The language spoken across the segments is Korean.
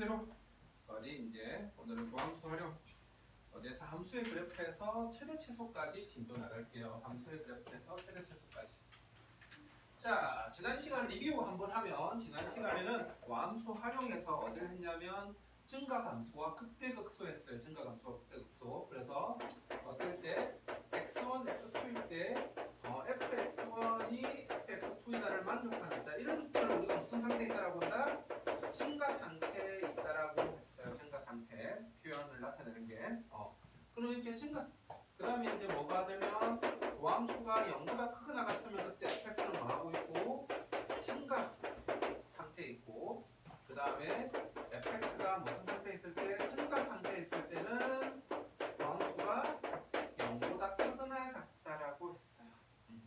그대로 어디 이제 오늘은 도함수 활용 어디에서 함수의 그래프에서 최대 최소까지 진도 나갈게요. 함수의 그래프에서 최대 최소까지. 자, 지난 시간 리뷰 한번 하면 지난 시간에는 도함수 활용해서 어디를 했냐면 증가함수와 극대극소 했어요. 증가함수와 극대극소. 그래서 어떨 때 x1, x2일 때 fx1이 fx2이다를 만족하는 자 이런 것들을 우리가 무슨 상태에 있다라고 한다? 증가 상태에 있다라고 했어요. 증가 상태 표현을 나타내는 게. 그럼 이렇게 증가. 그 다음에 이제 뭐가 되면 도함수가 0보다 크거나 같으면 그때 fx는 뭐 하고 있고 증가 상태에 있고 그 다음에 fx가 무슨 상태에 있을 때 증가 상태에 있을 때는 도함수가 0보다 크거나 같다라고 했어요.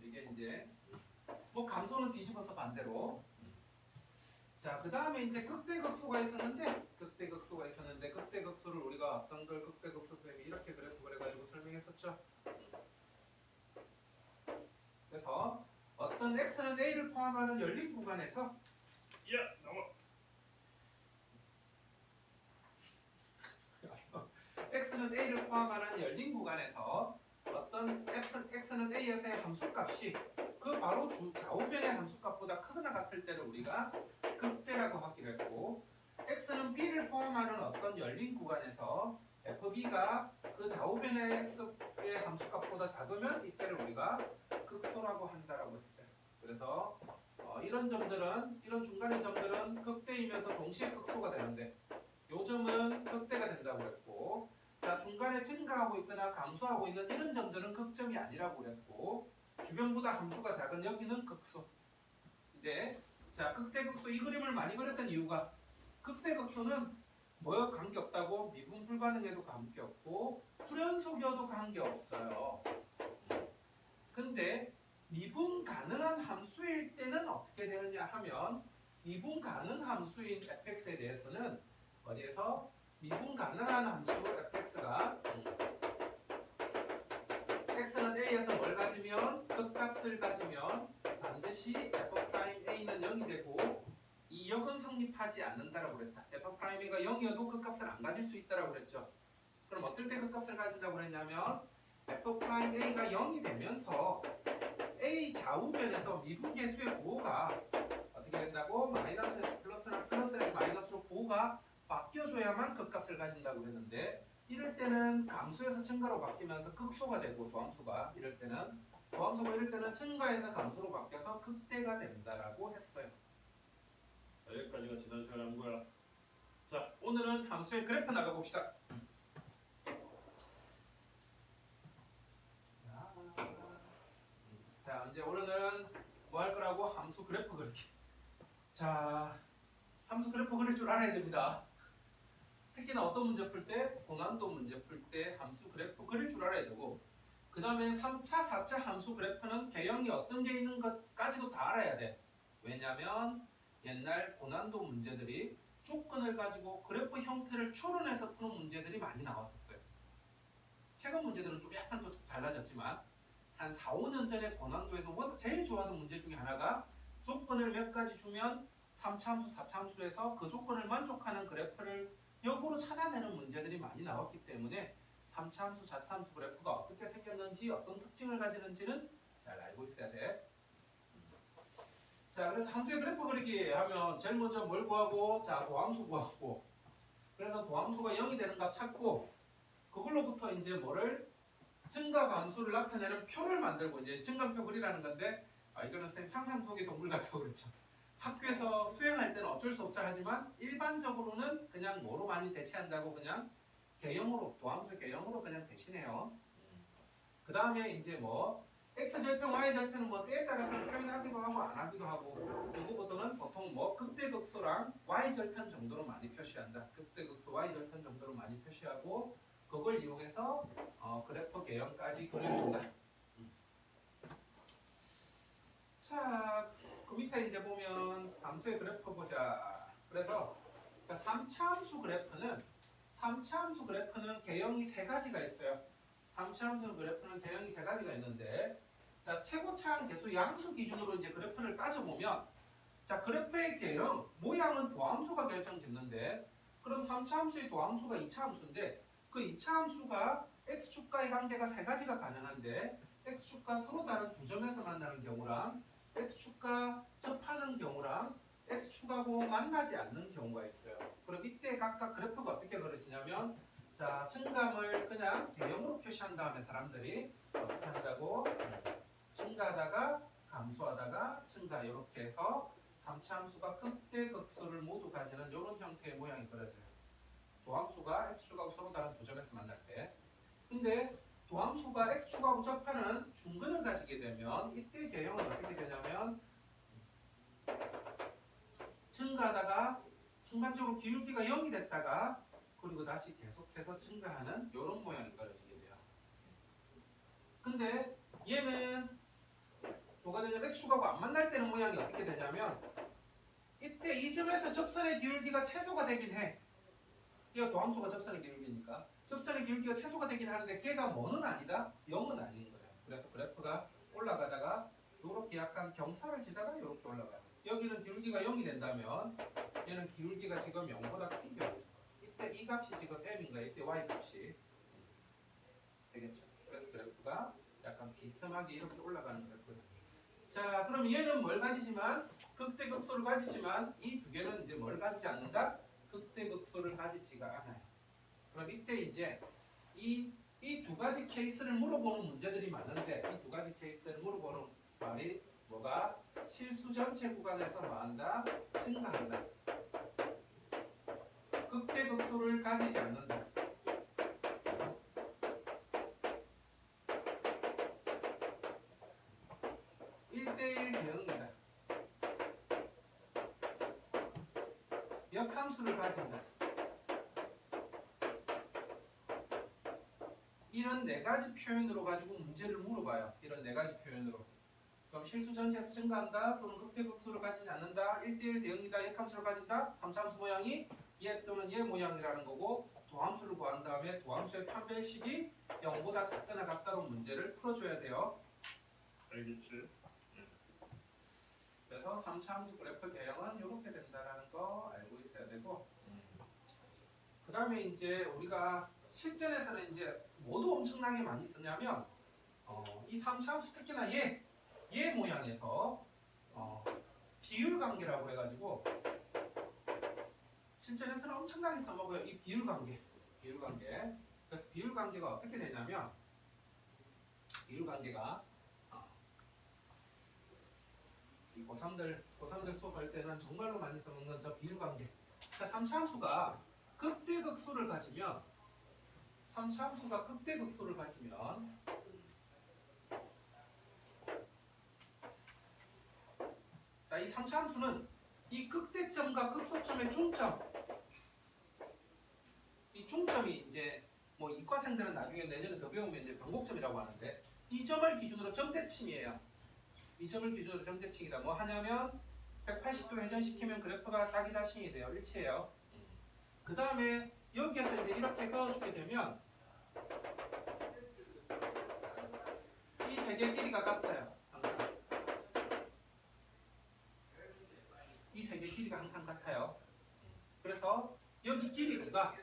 이게 이제 뭐 감소는 뒤집어서 반대로. 자, 그 다음에 이제 극대극소가 있었는데 극대극소를 우리가 어떤 걸 극대극소 쌤이 이렇게 그래프를 해가지고 설명했었죠. 그래서 어떤 x는 a를 포함하는 열린 구간에서 x는 a를 포함하는 열린 구간에서 어떤 x는 a에서의 함수값이 그 바로 좌우변의 함수값보다 크거나 같을 때를 우리가 극대라고 하기로 했고 x는 b를 포함하는 어떤 열린 구간에서 fb가 그 좌우변의 x의 함수값보다 작으면 이때를 우리가 극소라고 한다라고 했어요. 그래서 이런 점들은 이런 중간의 점들은 극대이면서 동시에 극소가 되는데 요 점은 극대가 된다고 그랬고 자 중간에 증가하고 있거나 감소하고 있는 이런 점들은 극점이 아니라고 그랬고 주변보다 함수가 작은 여기는 극소. 근데 자 극대극소 이 그림을 많이 그렸던 이유가 극대극소는 뭐에 관계없다고 미분 불가능에도 관계없고 불연속이어도 관계없어요. 근데 미분 가능한 함수일 때는 어떻게 되느냐 하면 미분 가능 함수인 fx에 대해서는 어디에서 미분 가능한 함수 fx가 x는 a에서 뭘 가지면 극값을 가지면 반드시 f'a는 0이 되고 이 역은 성립하지 않는다라고 그랬다. f'a가 0이어도 극값을 안 가질 수 있다라고 그랬죠. 그럼 어떨 때 극값을 가진다고 그랬냐면 f'a가 0이 되면서 a 좌우변에서 미분계수의 부호가 어떻게 된다고? 마이너스에서 플러스나 플러스에서 마이너스로 부호가 바뀌어줘야만 극값을 가진다고 그랬는데 이럴 때는 감소에서 증가로 바뀌면서 극소가 되고 도함수가 이럴 때는 증가에서 감소로 바뀌어서 극대가 된다라고 했어요. 자, 여기까지가 지난 시간에 한 거야. 자, 오늘은 함수의 그래프 나가봅시다. 자, 이제 오늘은 뭐 할 거라고? 함수 그래프 그리기. 자, 함수 그래프 그릴 줄 알아야 됩니다. 특히나 어떤 문제 풀 때? 고난도 문제 풀 때 함수 그래프 그릴 줄 알아야 되고 그 다음에 3차, 4차 함수 그래프는 개형이 어떤 게 있는 것까지도 다 알아야 돼. 왜냐면 옛날 고난도 문제들이 조건을 가지고 그래프 형태를 추론해서 푸는 문제들이 많이 나왔었어요. 최근 문제들은 좀 약간 또 달라졌지만 한 4, 5년 전에 고난도에서 제일 좋아하던 문제 중에 하나가 조건을 몇 가지 주면 3차 함수, 4차 함수로 해서 그 조건을 만족하는 그래프를 역으로 찾아내는 문제들이 많이 나왔기 때문에 3차 함수, 4차 함수 그래프가 어떻게 생겼는지 어떤 특징을 가지는지는 잘 알고 있어야 돼. 자, 그래서 함수의 그래프 그리기 하면 제일 먼저 뭘 구하고? 자, 도함수 구하고 그래서 도함수가 0이 되는 값 찾고 그걸로부터 이제 뭐를? 증가 감소를 나타내는 표를 만들고 이제 증감표 그리라는 건데 이거는 쌤 상상 속의 동물 같다고 그랬죠. 학교에서 수행할 때는 어쩔 수 없어 하지만 일반적으로는 그냥 뭐로 많이 대체한다고 그냥 개형으로 도함수 개형으로 그냥 대신해요. 그 다음에 이제 뭐 x 절편, y 절편은 뭐 때에 따라서 표현하기도 하고 안 하기도 하고 그거보다는 보통 뭐 극대극소랑 y 절편 정도로 많이 표시한다. 극대극소, y 절편 정도로 많이 표시하고 그걸 이용해서 그래프 개형까지 그려준다. 자, 그 밑에 이제 보면 함수의 그래프 보자. 그래서 자, 3차 함수 그래프는 개형이 세 가지가 있어요. 3차 함수 그래프는 개형이 세 가지가 있는데 자, 최고차항 계수 양수 기준으로 이제 그래프를 따져보면 자, 그래프의 개형, 모양은 도함수가 결정짓는데 그럼 3차 함수의 도함수가 2차 함수인데 그 2차 함수가 x축과의 관계가 세 가지가 가능한데 x축과 서로 다른 두 점에서 만나는 경우랑 x축과 접하는 경우랑 x축하고 만나지 않는 경우가 있어요. 그럼 이때 각각 그래프가 어떻게 그려지냐면 자, 증감을 그냥 대형으로 표시한 다음에 사람들이 어떻게 한다고? 증가하다가 감소하다가 증가 이렇게 해서 3차 함수가 극대극소를 모두 가지는 이런 형태의 모양이 그려져요. 도함수가 x축하고 서로 다른 두 점에서 만날 때. 근데 도함수가 x축하고 접하는 중근을 가지게 되면 이때 개형은 어떻게 되냐면 증가하다가 순간적으로 기울기가 0이 됐다가 그리고 다시 계속해서 증가하는 이런 모양이 그려지게 돼요. 근데 얘는 뭐가 되냐면 x축하고 안 만날 때는 모양이 어떻게 되냐면 이때 이 점에서 접선의 기울기가 최소가 되긴 해. 얘가 도함수가 접선의 기울기니까 접선의 기울기가 최소가 되긴 하는데 걔가 뭐는 아니다? 0은 아닌 거예요. 그래서 그래프가 올라가다가 이렇게 약간 경사를 지다가 이렇게 올라가요. 여기는 기울기가 0이 된다면 얘는 기울기가 지금 0보다 큰 경우. 이때 이 값이 지금 m인 거예요. 이때 y 값이 되겠죠. 그래서 그래프가 약간 비스듬하게 이렇게 올라가는 그래프가. 자, 그럼 얘는 뭘 가지지만 극대극소를 가지지만 이 두 개는 이제 뭘 가지지 않는다? 극대극소를 가지지가 않아요. 그럼 이때 이제 이 두 가지 케이스를 물어보는 문제들이 많은데 이 두 가지 케이스를 물어보는 말이 뭐가? 실수 전체 구간에서 뭐한다? 증가한다. 극대극소를 가지지 않는다. 1대1 대응이다. 역함수를 가진다. 이런 네 가지 표현으로 가지고 문제를 물어봐요. 이런 네 가지 표현으로. 그럼 실수 전체에서 증가한다 또는 극대극소를 가지지 않는다. 1대1 대응이다. 역함수를 가진다. 3차 함수 모양이 얘 또는 얘 모양이라는 거고 도함수를 구한 다음에 도함수의 판별식이 0보다 작거나 같다로 문제를 풀어줘야 돼요. 알겠지? 그래서 3차 함수 그래프 개형은 이렇게 된다라는 거 알고 있어야 되고 그 다음에 이제 우리가 실전에서는 이제 뭐도 엄청나게 많이 쓰냐면 이 3차 함수 특히나 얘 모양에서 비율 관계라고 해가지고 실전에서는 엄청나게 써먹어요. 이 비율 관계. 그래서 비율 관계가 어떻게 되냐면 비율 관계가 이 고3들 수업할 때는 정말로 많이 써먹는 저 비율 관계. 자, 3차 함수가 극대극소를 가지면 3차 함수가 극대극소를 가지면 자, 이 3차 함수는 이 극대점과 극소점의 중점 이 중점이 이제 뭐 이과생들은 나중에 내년에 더 배우면 이제 변곡점이라고 하는데 이 점을 기준으로 점대칭이에요. 이 점을 기준으로 점대칭이다. 뭐 하냐면 180도 회전시키면 그래프가 자기 자신이 돼요. 일치해요. 그 다음에 여기에서 이제 이렇게 그어주게 되면 이 세 개 길이가 같아요. 항상. 이 세 개 길이가 항상 같아요. 그래서 여기 길이가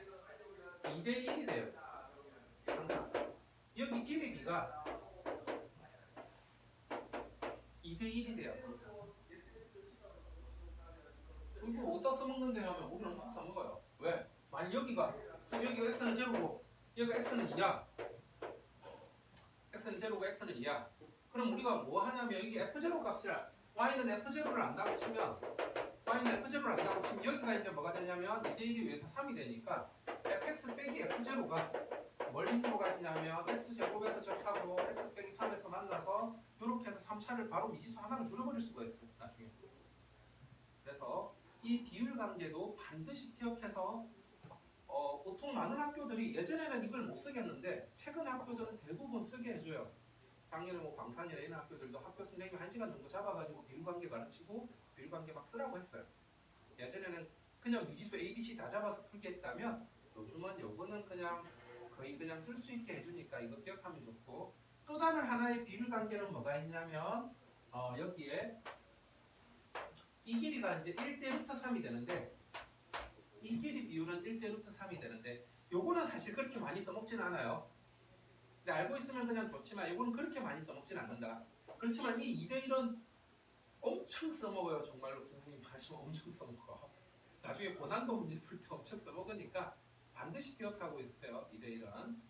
2대1이 돼요. 항상. 여기 길이 B가 2대1이 돼요. 그리고 어디다 써먹는데 하면 우리는 엄청 써먹어요. 왜? 만약 여기가 x는 제로고 여기가 x는 2야. x는 제로고 x는 2야. 그럼 우리가 뭐 하냐면 여기 f0 값이라 y는 f0를 안다고 치면 여기가 이제 뭐가 되냐면 2대1이 위해서 3이 되니까 fx 빼기 f0가 뭘 힌트로 가지냐면 x제곱에서 접하고 x 빼기 3에서 만나서 이렇게 해서 3차를 바로 미지수 하나로 줄여버릴 수가 있어요. 나중에. 그래서 이 비율 관계도 반드시 기억해서 보통 많은 학교들이 예전에는 이걸 못 쓰겠는데 최근 학교들은 대부분 쓰게 해줘요. 작년에 뭐 광산이나 이런 학교들도 학교 선생님이 1시간 정도 잡아가지고 비율 관계 가르치고 비율 관계 막 쓰라고 했어요. 예전에는 그냥 미지수 A, B, C 다 잡아서 풀게 했다면 요즘은 요거는 거의 그냥 쓸 수 있게 해주니까 이거 기억하면 좋고 또 다른 하나의 비율 관계는 뭐가 있냐면 여기에 이 길이가 이제 1대 루트 3이 되는데 이 길이 비율은 1대 루트 3이 되는데 요거는 사실 그렇게 많이 써먹진 않아요. 근데 알고 있으면 그냥 좋지만 이거는 그렇게 많이 써먹진 않는다. 그렇지만 이 2대 1은 엄청 써먹어요. 정말로 선생님 말씀 엄청 써먹어. 나중에 고난도 문제 풀 때 엄청 써먹으니까 반드시 기억하고 있으세요. 2대 1은.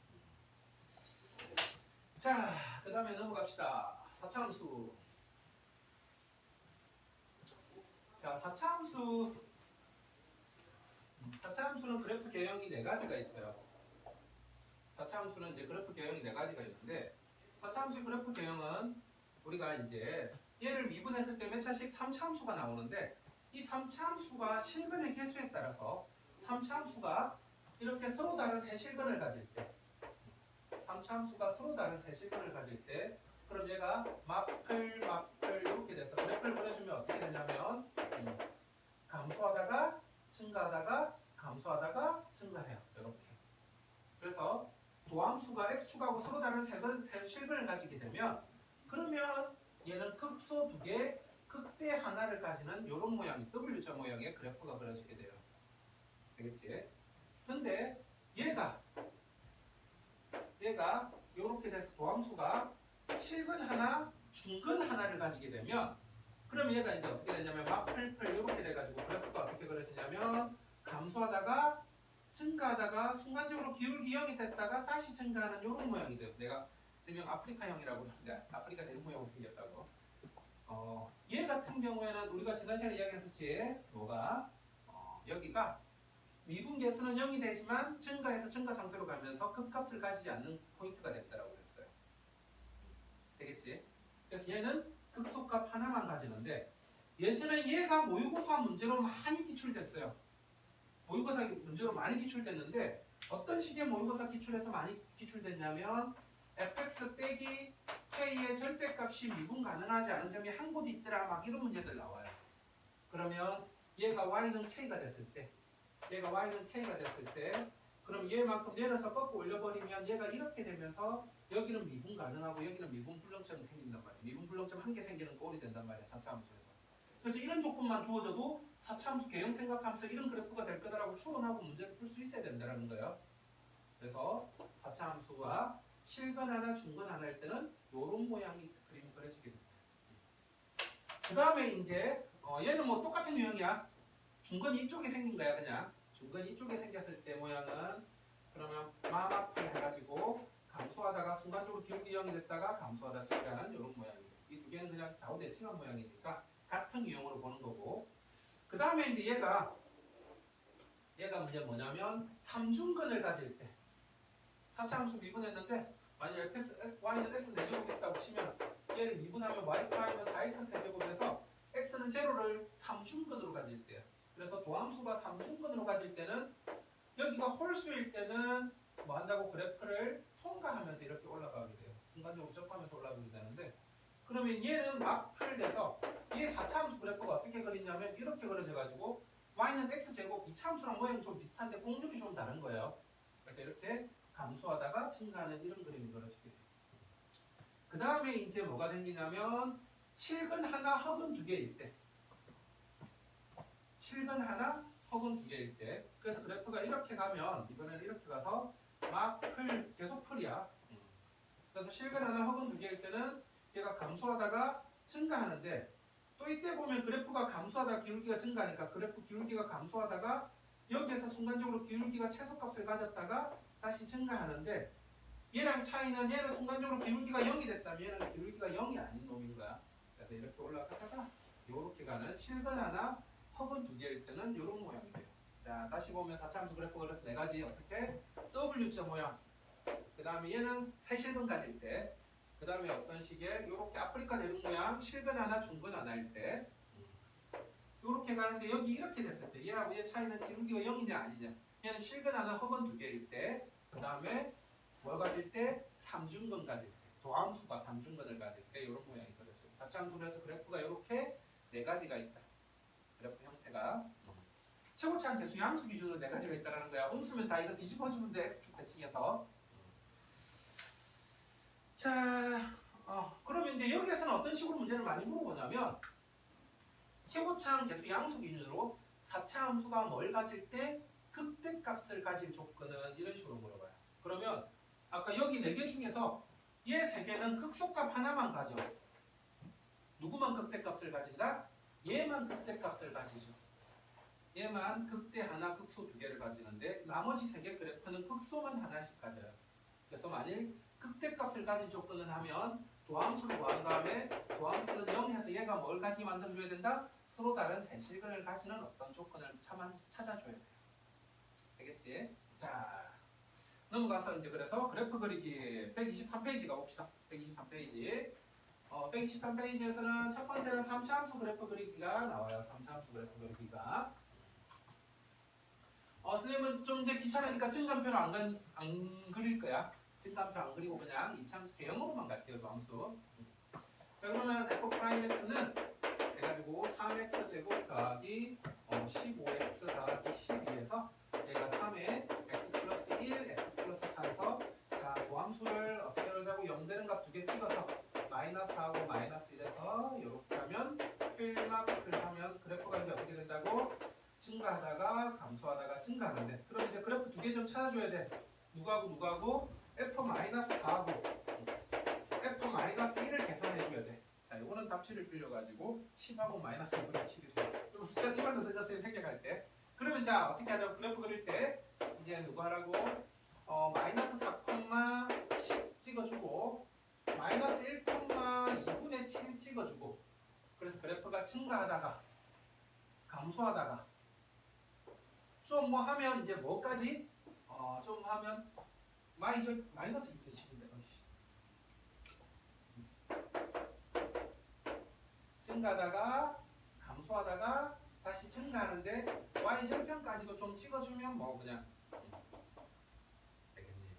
자, 그 다음에 넘어갑시다. 4차 함수. 자, 4차 함수. 4차 함수는 그래프 개형이 4가지가 있어요. 4차 함수는 이제 그래프 개형이 4가지가 있는데 4차 함수의 그래프 개형은 우리가 이제 얘를 미분했을 때 몇 차씩 3차 함수가 나오는데 이 3차 함수가 실근의 개수에 따라서 3차 함수가 이렇게 서로 다른 세 실근을 가질 때 3차 함수가 서로 다른 세 실근을 가질 때 그럼 얘가 마플 이렇게 돼서 그래프를 그려주면 어떻게 되냐면 감소하다가 증가하다가 감소하다가 증가해요. 이렇게. 그래서 도함수가 x축하고 서로 다른 세 실근을 가지게 되면 그러면 얘는 극소 2개, 극대 하나를 가지는 이런 모양이 W자 모양의 그래프가 그려지게 돼요. 되겠지? 근데 얘가 이렇게 돼서 도함수가 실근 하나, 중근 하나를 가지게 되면 그럼 얘가 이제 어떻게 되냐면 마플 이렇게 돼가지고 그래프가 어떻게 그려지냐면 감소하다가 증가하다가 순간적으로 기울기 0이 됐다가 다시 증가하는 이런 모양이 돼요. 내가 일명 아프리카형이라고 그러는데 아프리카 대륙 모양으로 생겼다고. 얘 같은 경우에는 우리가 지난 시간에 이야기했었지. 뭐가 여기가 미분 개수는 0이 되지만 증가해서 증가 상태로 가면서 극값을 가지지 않는 포인트가 됐다라고 그랬어요. 되겠지? 그래서 얘는 극소값 하나만 가지는데 예전에 얘가 모의고사 문제로 많이 기출됐어요. 모의고사 문제로 많이 기출됐는데 어떤 식의 모의고사 기출에서 많이 기출됐냐면 fx 빼기 k의 절대값이 미분 가능하지 않은 점이 한 곳 있더라 막 이런 문제들 나와요. 그러면 얘가 y는 k가 됐을 때 그럼 얘만큼 내려서 꺾고 올려버리면 얘가 이렇게 되면서 여기는 미분 가능하고 여기는 미분 불능점이 생긴단 말이에요. 미분 불능점 한 개 생기는 꼴이 된단 말이에요. 4차 함수에서. 그래서 이런 조건만 주어져도 4차 함수 개형 생각하면서 이런 그래프가 될 거다라고 추론하고 문제를 풀 수 있어야 된다는 거예요. 그래서 4차 함수가 실근 하나, 중근 하나일 때는 이런 모양이 그림이 그려지게 됩니다. 그 다음에 이제 얘는 뭐 똑같은 유형이야. 중근이 이쪽에 생긴 거야 그냥. 중근이 이쪽에 생겼을 때 모양은 그러면 마마풀 해가지고 감소하다가 순간적으로 기울기 0이 됐다가 감소하다 증가하는 이런 모양이에요. 이 두 개는 그냥 좌우대칭한 모양이니까 같은 유형으로 보는 거고. 그 다음에 이제 얘가 이제 뭐냐면 3중근을 가질 때 4차 함수 미분했는데 만약 y는 x 4제곱 있다고 치면 얘를 미분하면 y 프라임은 4x 세제곱에서 x는 제로를 3중근으로 가질 때요. 그래서 도함수가 3중근으로 가질 때는 여기가 홀수일 때는 뭐 한다고 그래프를 통과하면서 이렇게 올라가게 돼요. 순간적으로 접하면서 올라가게 되는데 그러면 얘는 막풀 돼서 얘 4차 함수 그래프가 어떻게 그리냐면 이렇게 그려져가지고 y는 x제곱 2차 함수랑 모양이 좀 비슷한데 공률이 좀 다른 거예요. 그래서 이렇게 감소하다가 증가하는 이런 그림이 그려지게 돼요. 그 다음에 이제 뭐가 생기냐면 실근 하나, 허근 두 개일 때 실근 하나, 허근 두 개일 때 그래서 그래프가 이렇게 가면 이번에는 이렇게 가서 막 계속 풀이야. 그래서 실근 하나, 허근 두 개일 때는 얘가 감소하다가 증가하는데 또 이때 보면 그래프가 감소하다가 기울기가 증가하니까 그래프 기울기가 감소하다가 여기에서 순간적으로 기울기가 최소값을 가졌다가 다시 증가하는데 얘랑 차이는 얘는 순간적으로 기울기가 0이 됐다면 얘는 기울기가 0이 아닌 놈인 거야. 그래서 이렇게 올라가다가 이렇게 가는 실근 하나, 허근 두 개일 때는 이런 모양이 돼요. 자, 다시 보면 4차 함수 그래프 그래서 네 가지 어떻게 W자 모양. 그 다음에 얘는 세 실근 가질 때. 그 다음에 어떤 식의 이렇게 아프리카 대륙 모양 실근 하나, 중근 하나일 때. 이렇게 가는데 여기 이렇게 됐을 때 얘하고 얘 차이는 기울기가 0이냐 아니냐. 얘는 실근 하나, 허근 두 개일 때. 그 다음에 뭘 가질 때? 3중근 가질 때. 도함수가 3중근을 가질 때 이런 모양이 그려져요. 4차 함수에서 그래프가 이렇게 네 가지가 있다. 그래프 형태가. 최고차항 개수 양수 기준으로 네 가지가 있다는 거야. 음수면 다 이거 뒤집어주면 돼. x축 대칭해서. 자, 그러면 이제 여기에서는 어떤 식으로 문제를 많이 물어보냐면 최고차항 개수 양수 기준으로 4차 함수가 뭘 가질 때 극대값을 가질 조건은 이런 식으로 물어봐요. 그러면 아까 여기 4개 중에서 얘 3개는 극소값 하나만 가져. 누구만 극대값을 가진다? 얘만 극대값을 가지죠. 얘만 극대 하나, 극소 2개를 가지는데 나머지 3개 그래프는 극소만 하나씩 가져요. 그래서 만일 극대값을 가진 조건을 하면 도함수를 구한 다음에 도함수는 0해서 얘가 뭘 가지게 만들어줘야 된다? 서로 다른 세실근을 가지는 어떤 조건을 찾아줘야 돼요. 되겠지? 자, 넘어가서 이제 그래서 그래프 그리기 123페이지 가봅시다. 123페이지. 123페이지에서는 첫 번째는 3차 함수 그래프 그리기가 나와요. 3차 함수 그래프 그리기가. 선생님은 좀 이제 귀찮으니까 증감표는 안 그릴 거야. 증감표 안 그리고 그냥 2차 함수 개형으로만 갈게요. 그 함수. 자, 그러면 f'x는 해가지고 3x 제곱 더하기 15x 더하기 12에서 얘가 3에 x 플러스 1, x 플러스 4에서 자, 도함수를 어떻게 하자고 0 되는 값 2개 찍어서 마이너스하고 마이너스 1에서 이렇게 하면 필마플 하면 그래프가 이제 어떻게 된다고? 증가하다가 감소하다가 증가하는데 그럼 이제 그래프 2개 좀 찾아줘야 돼. 누구하고 f-4하고 f-1을 계산해줘야 돼. 자, 이거는 답치를 빌려가지고 10하고 마이너스 1을 치게 돼. 그럼 숫자 집어넣는 것을 생략할 때 그러면 자 어떻게 하자고 그래프 그릴 때 이제 누구 하라고 마이너스 4,10 찍어주고 마이너스 1,2분의 7 찍어주고 그래서 그래프가 증가하다가 감소하다가 좀 뭐 하면 이제 뭐까지 좀 하면 마이너스 2분의 7인데 증가하다가 감소하다가 다시 증가하는데 y절편까지도 좀 찍어주면 뭐 그냥 되겠네요.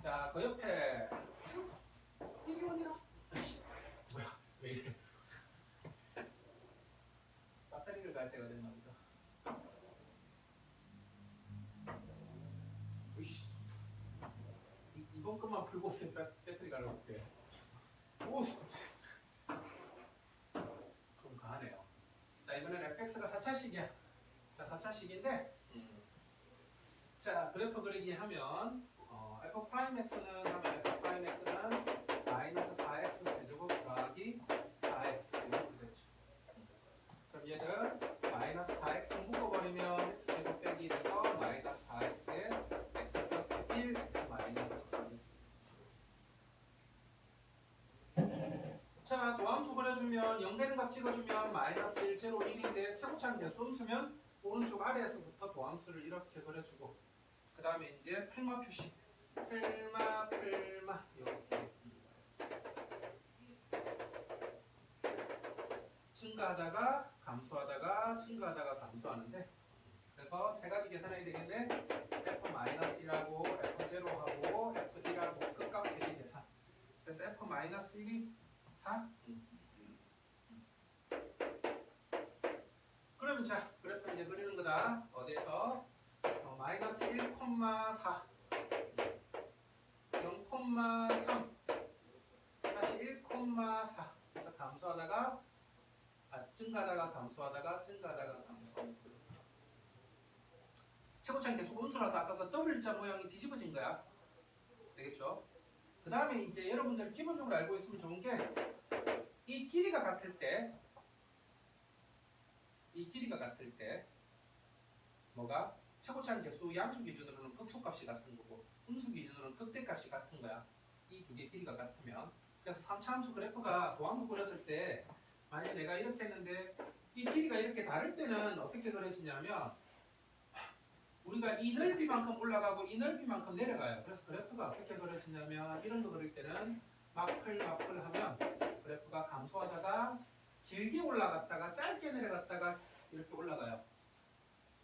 자, 그 옆에 1원이라 뭐야 왜 이래 배터리를 갈 때가 됐나 보다. 으이씨 이번 것만 풀고 배터리 가려고 볼게. 오 좀 가네요. 자, 이번엔 fx가 4차식이야. 자, 4차식인데 자, 그래프 그리기 하면 f'x는 마이너스 4x 세제곱 더하기 4x 이렇게 되죠. 그럼 얘를 마이너스 4x 묶어버리면 x 제곱 빼기 돼서 마이너스 4x에 x 플러스 1, x 마이너스 2. 자, 도함수 그려주면 0 되는 값 찍어주면 마이너스 1, 0, 1인데 최고차는 계수 음수면 오른쪽 아래에서부터 도함수를 이렇게 그려주고 그 다음에 이제 필마 표시 필마 이렇게 증가하다가 감소하다가 증가하다가 감소하는데 그래서 세 가지 계산해야 되겠네. f-1하고 f0하고 f1하고 끝값 3개 계산. 그래서 f-1이 4? 그러면 자 그래프 이제 그리는 거다. 어디에서 마이너스 1,4 0,3 다시 1,4 그래서 감소하다가 증가하다가 감소하다가 증가하다가 감소하면서 최고차는 계속 음수라서 아까 그 W자 모양이 뒤집어진 거야. 되겠죠? 그 다음에 이제 여러분들 기본적으로 알고 있으면 좋은 게 이 길이가 같을 때 뭐가 최고차는 계수 양수 기준으로는 극소값이 같은 거고 음수 기준으로는 극대값이 같은 거야. 이 두 개 길이가 같으면. 그래서 3차 함수 그래프가 도함수 그렸을 때 만약 내가 이렇게 했는데 이 길이가 이렇게 다를 때는 어떻게 그려지냐면 우리가 이 넓이만큼 올라가고 이 넓이만큼 내려가요. 그래서 그래프가 어떻게 그려지냐면 이런 거 그릴 때는 마플 하면 그래프가 감소하다가 길게 올라갔다가 짧게 내려갔다가 이렇게 올라가요.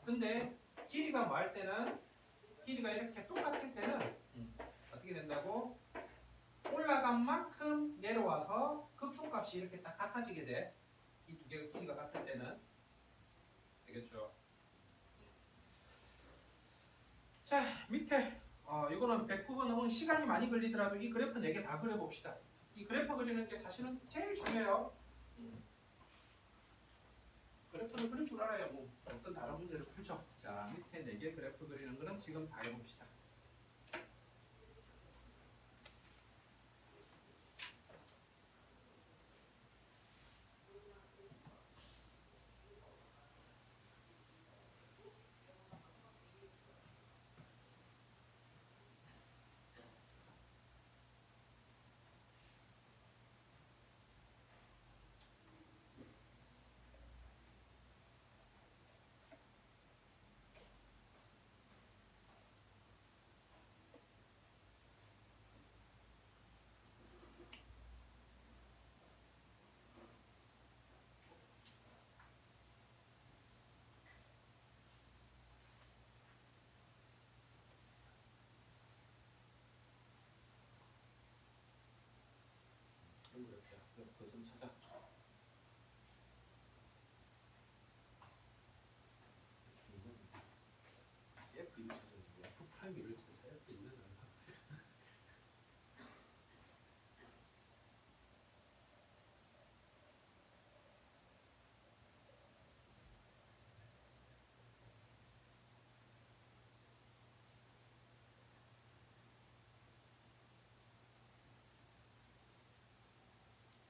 근데 길이가 뭐할 때는 길이가 이렇게 똑같을 때는 어떻게 된다고? 올라간 만큼 내려와서 극소값이 이렇게 딱 같아지게 돼. 이 두 개가 길이가 같을 때는. 되겠죠? 자, 밑에 이거는 109번 넘은 시간이 많이 걸리더라도 이 그래프 4개 다 그려봅시다. 이 그래프 그리는 게 사실은 제일 중요해요. 그래프 그래프를 그릴 줄 알아야 뭐 어떤 다른 문제를 풀죠. 자, 밑에 4개 그래프 그리는 거는 지금 다 해봅시다. 그래서 그좀 찾아. F2를 찾아야지. F 프라임1을 찾아야 F2는 얼마?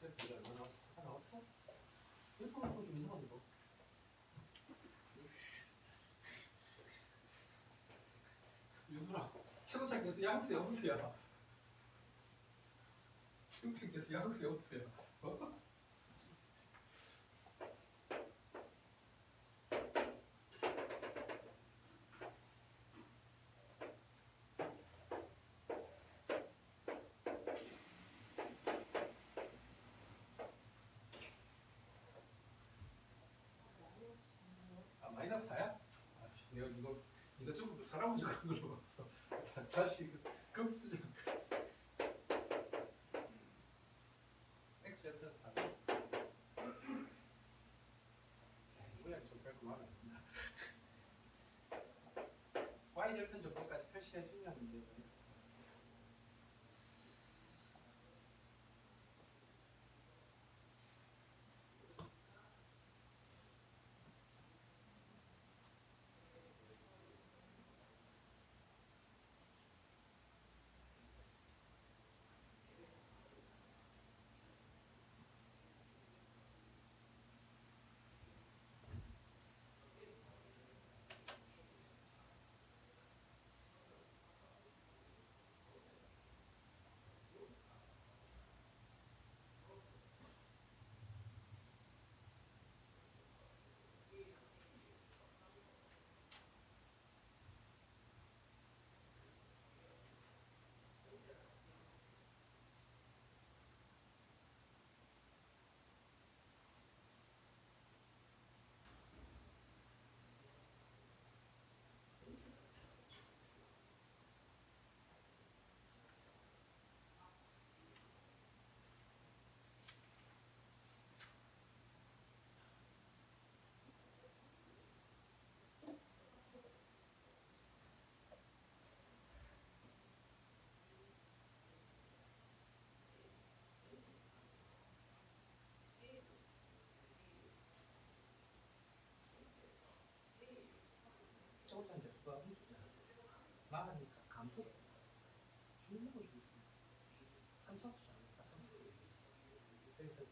F2가 얼마 나왔어? 4가 나왔어? F 갖고 좀 이상한데 뭐? 유수라, 최고차 계수 양수야, 호수야? 최고차 계수 양수야, 호수야? 어? 아, 마이너스 4야? 아씨, 내가 이거 전부 사람 줄 그걸로 봤어. 자, 다시 급수죠. X 절편 4. 모양이 좀 별거 마음에 안 든다. Y 절편 조건까지 표시해 주면 문제고요. 최고점 개수가 함수잖아. 많으니까 감소. 쉬운 거 좀. 삼성수잖아. 4성수. 그래서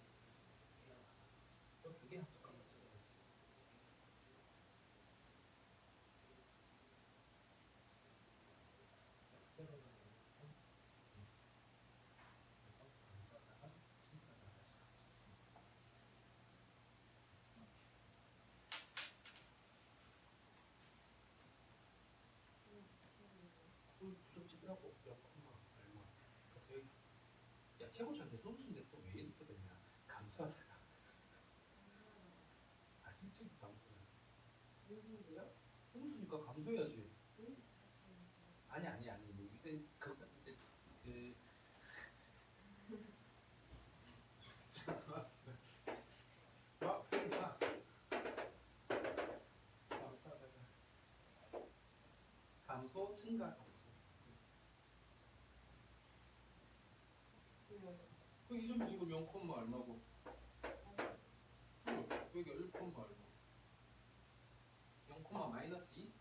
또 두개 함수값만 찍어야지. X제로는 감소하다가 증가하다가 다시 감소. 부족 찍으라고 몇 콤마 얼마. 그래서 여기 야 최고점 계수 함수인데 또 왜 이렇게 되냐? 감소하다가. 아 진짜 감소야. 무슨데요? 함수니까 감소해야지. 아니 뭐 이건 그거 이제 그 나왔어. 와 그러니까 감소하다가 감소 증가 감소. 그 이점이 지금 0 얼마고? 여기 1 얼마? 마이너스 2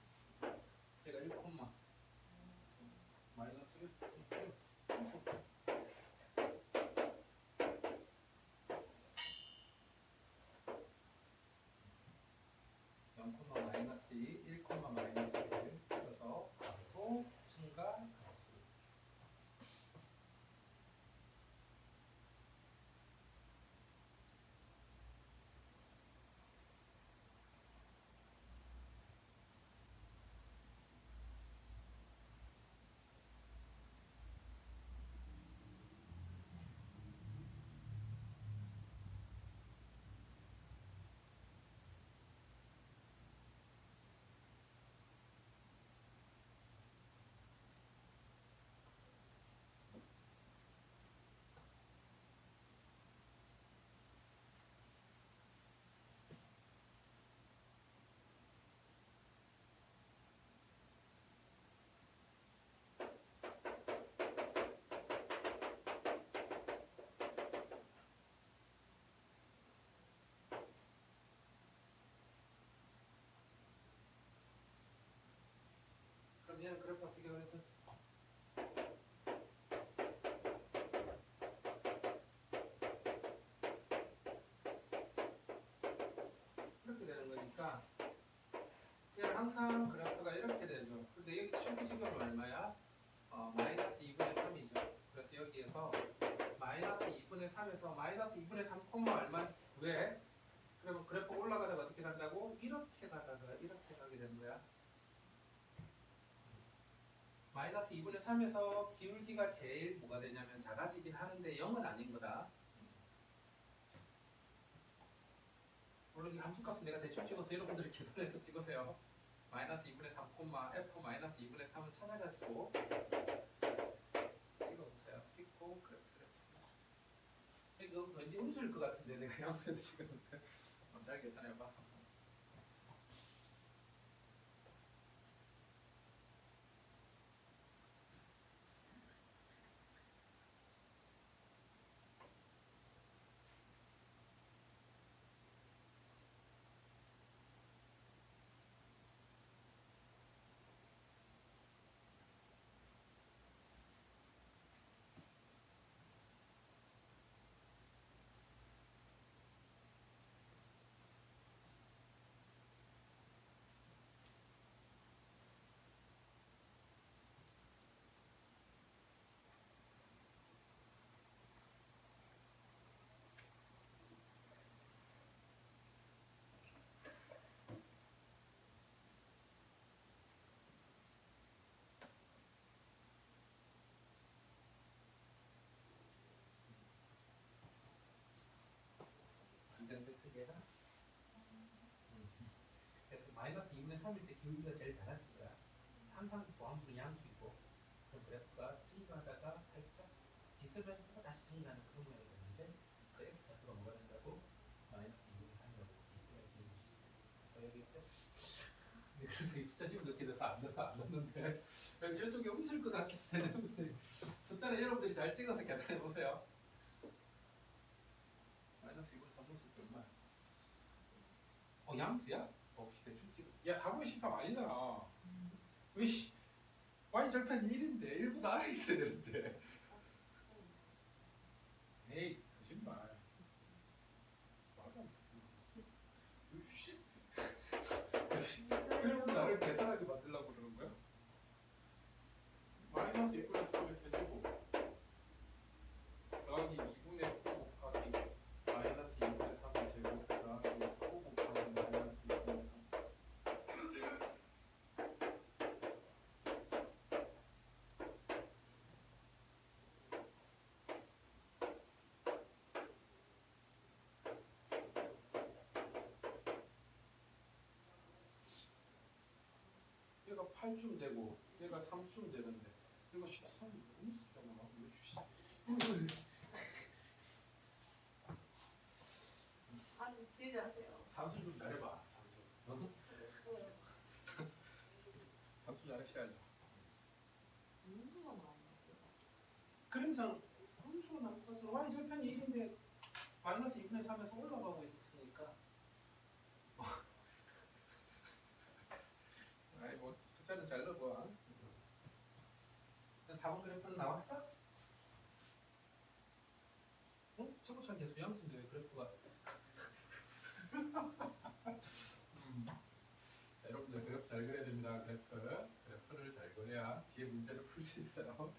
얘가 1, 마이너스 1 0, 마이너스 2, 1, 마이너스 1 찍어서 감소, 증가, 감소. 그럼 얘는 그래프 어떻게 그려서 이렇게 되는 거니까 얘는 항상 그래프가 이렇게 되죠. 근데 여기 쉽게 지금은 얼마야? 마이너스 2분의 3이죠. 그래서 여기에서 마이너스 2분의 3에서 마이너스 2분의 3 얼마? 9에 그러면 그래프 올라가다가 어떻게 간다고? 이렇게 가다가 이렇게 가게 되는 거야. 마이너스 2분의 3에서 기울기가 제일 뭐가 되냐면 작아지긴 하는데 0은 아닌 거다. 물론 이 함수값은 내가 대충 찍어서 여러분들이 계산해서 찍으세요. 마이너스 2분의 3, f 마이너스 2분의 3을 찾아가지고 찍어보세요. 찍고 그래. 이거 왠지 음수일 것 같은데 내가 양수에도 찍었는데 잘 계산해봐. 쓰게라. 그래서 마이너스 2분의 3일 때 기울기가 제일 작아진 거야. 항상 보함수는 양수이고 그럼 그래프가 증가하다가 살짝 디스플레이스가 다시 증가하는 그런 모양이 되는데 그 x 좌표가 뭐가 된다고? 마이너스 2분의 3이라고 디스플레이스. 그래서 여기 때 그래서 이 숫자 집을 넣게 돼서 안 넣는데 이쪽에 음수일 것 같긴 한데 숫자는 여러분들이 잘 찍어서 계산해 보세요. 마이너스 2분의 3 음수 때 얼마야? 양수야? 혹시 대충 찍어. 야 4분의 13 아니잖아. 왜 y 절편 1인데 1보다 아래 있어야 되는데. 에이 거짓말. 맞아. 여러분 나를 계산하게 만들려고 그러는 거야? 마이너스 2분의 3의 세제곱 더하기 2분의 9 곱하기 마이너스 2분의 3의 제곱 더하기 9 곱하기 마이너스 2분의 3. 얘가 8쯤 되고 얘가 3쯤 되는데 이거 13 음수잖아. 아주 지혜하세요. 산수 좀 잘해봐. 산수. 산수 잘하셔야죠. 음수가 나왔나? 그림상 음수가 나올 것 같아서 y 절편이 1인데 마이너스 2분의 3에서 올라가고 있었으니까 4번 그래프는 나왔어? 응? 최고차 계수 양수인데 왜 그래프가 자, 여러분들 그래프 잘 그려야 됩니다. 그래프를 잘 그려야 뒤에 문제를 풀 수 있어요.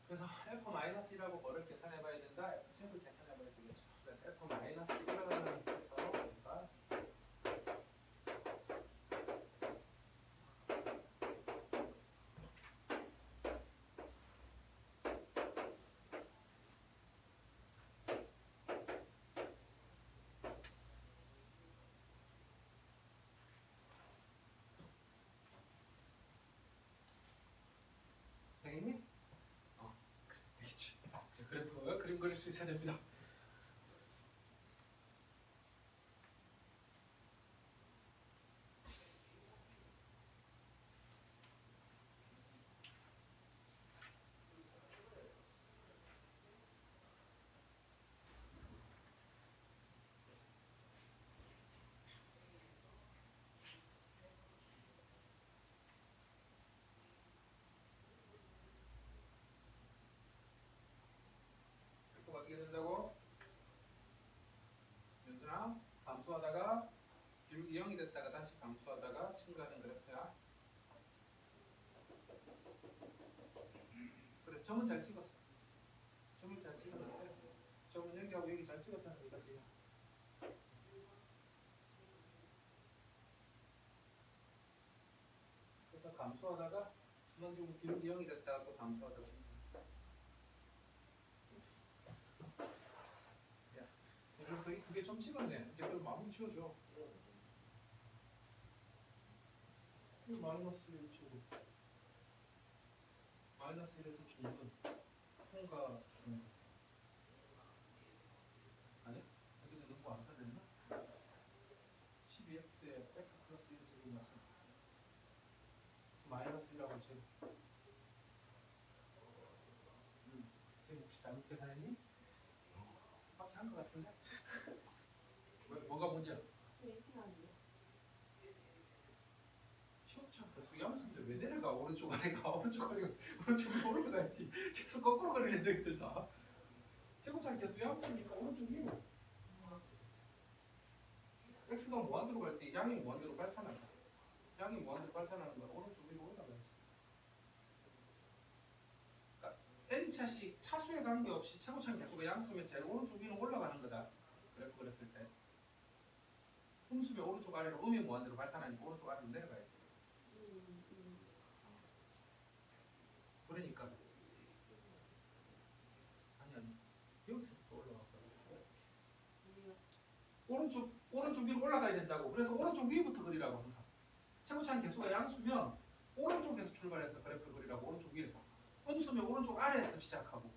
그래서 F-1이라고 뭐를 계산해봐야 된다? F제를 계산해봐야 되겠죠. 그래서 F-1을 해서 우리가 되겠니? 되겠지. 자, 그래프 그림 그릴 수 있어야 됩니다. 그래프가 어떻게 된다고? 윤준아, 감소하다가 기울기 0이 됐다가 다시 감소하다가 증가하는 그래프야. 그래, 점은 잘 찍었어. 점을 잘 찍었는데 점은 여기하고 여기 잘 찍었잖아, 이거 지금. 그래서 감소하다가 순간적으로 기울기 0이 됐다가 또 감소하다가 야, 그래서 이 두 개 좀 찍었네. 이제 그럼 마무리 지어줘. 마이너스 1 치고 마이너스 1에서 중분 통과 중분 아니야? 여기도 너무 암산됐나? 12x에 x 플러스 1 제곱 맞춰 그래서 마이너스 1하고 제곱 제곱 혹시 잘못 계산했니? 밖에 한 것 같은데? 뭐가 문제야? 시험장 계속 양수인데 왜 내려가? 오른쪽 아래가 오른쪽 아래가 오른쪽으로 올라가야지. 계속 거꾸로 그리는데 그들 다. 최고차는 계속 양수니까 오른쪽 위로. x가 무한대로 갈 때 양이 무한대로 발산한다. 양이 무한대로 발산하는 거야. 오른쪽 위로 올라가야지. 그러니까 n 차씩 차수에 관계없이 최고차는 계속 양수면 제일 오른쪽 위로 올라가는 거다. 그래프 그렸을 때. 흠수의 오른쪽 아래로 음이 무한대로 발산하니까 오른쪽 아래로 내려가야지. 그러니까 아니 여기서부터 올라왔어. 오른쪽 위로 올라가야 된다고. 그래서 오른쪽 위부터 그리라고 항상. 최고차는 개수가 양수면 오른쪽에서 출발해서 그래프 그리라고. 오른쪽 위에서. 음수면 오른쪽 아래에서 시작하고.